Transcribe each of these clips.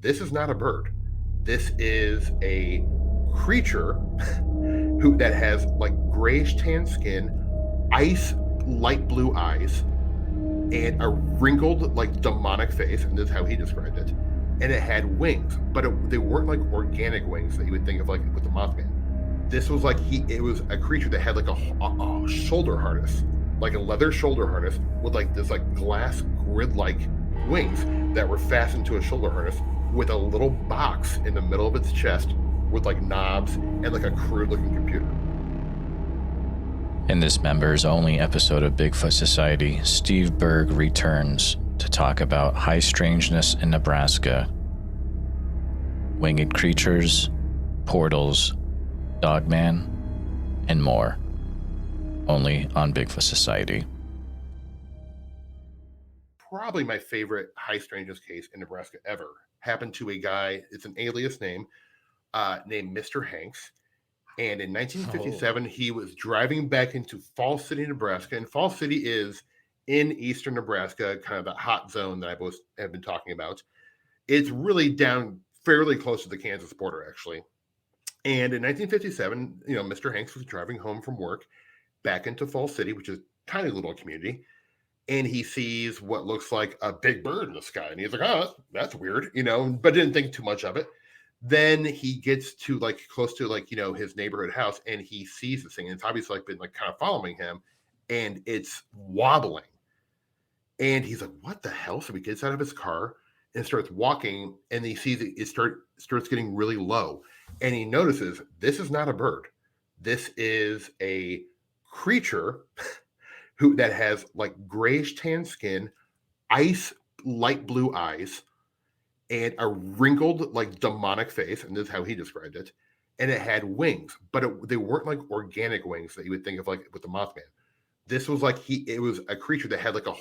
this is not a bird. This is a creature who that has like grayish tan skin, ice light blue eyes, and a wrinkled like demonic face, and this is how he described it. And it had wings, but they weren't like organic wings that you would think of like with the Mothman. This was like it was a creature that had like a shoulder harness, like a leather shoulder harness with like this like glass grid-like wings that were fastened to a shoulder harness with a little box in the middle of its chest with like knobs and like a crude-looking computer. In this members-only episode of Bigfoot Society, Steve Berg returns to talk about high strangeness in Nebraska, winged creatures, portals, Dogman, and more. Only on Bigfoot Society. Probably my favorite high strangeness case in Nebraska ever happened to a guy, it's an alias name, named Mr. Hanks. And in 1957, he was driving back into Falls City, Nebraska. And Falls City is in eastern Nebraska, kind of the hot zone that I have been talking about. It's really down fairly close to the Kansas border, actually. And in 1957, Mr. Hanks was driving home from work back into Falls City, which is a tiny little community. And he sees what looks like a big bird in the sky. And he's like, oh, that's weird, but didn't think too much of it. Then he gets to like close to like, his neighborhood house, and he sees this thing. And it's obviously like been like kind of following him, and it's wobbling. And he's like, what the hell? So he gets out of his car and starts walking, and he sees it starts getting really low. And he notices this is not a bird. This is a creature that has like grayish tan skin, ice light blue eyes, and a wrinkled like demonic face, and this is how he described it. And it had wings, but they weren't like organic wings that you would think of like with the Mothman. This was like it was a creature that had like a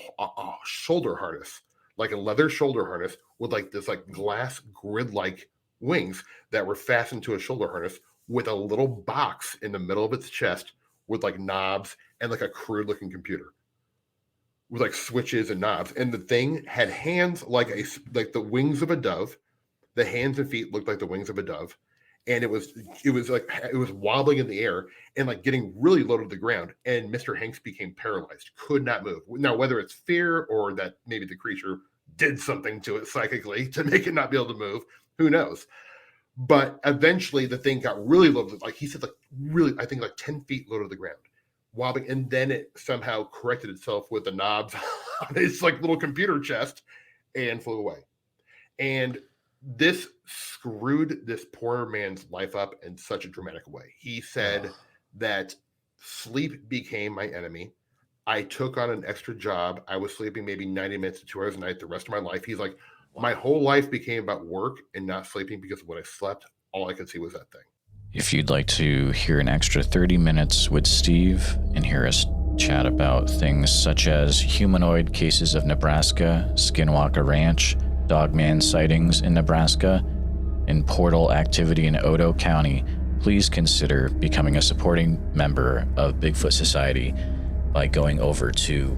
shoulder harness, like a leather shoulder harness with like this like glass grid-like wings that were fastened to a shoulder harness with a little box in the middle of its chest with like knobs and like a crude-looking computer with like switches and knobs. And the thing had hands like the wings of a dove. The hands and feet looked like the wings of a dove. And it was wobbling in the air and like getting really low to the ground. And Mr. Hanks became paralyzed, could not move. Now, whether it's fear or that maybe the creature did something to it psychically to make it not be able to move, who knows? But eventually the thing got really low, like he said, like really, I think like 10 feet low to the ground, wobbling. And then it somehow corrected itself with the knobs on its like little computer chest and flew away. And this screwed this poor man's life up in such a dramatic way. He said that sleep became my enemy. I took on an extra job. I was sleeping maybe 90 minutes to 2 hours a night the rest of my life. He's like, my whole life became about work and not sleeping, because when I slept, all I could see was that thing. If you'd like to hear an extra 30 minutes with Steve and hear us chat about things such as humanoid cases of Nebraska, Skinwalker Ranch, Dogman sightings in Nebraska, and portal activity in Otoe County, please consider becoming a supporting member of Bigfoot Society by going over to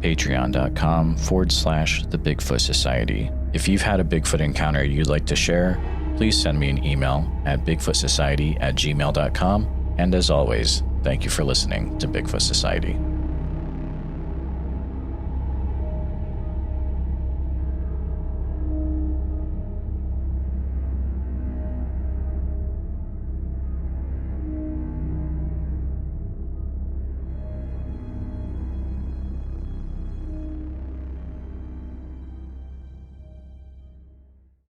patreon.com/the Bigfoot Society. If you've had a Bigfoot encounter you'd like to share, please send me an email at bigfootsociety@gmail.com. And as always, thank you for listening to Bigfoot Society.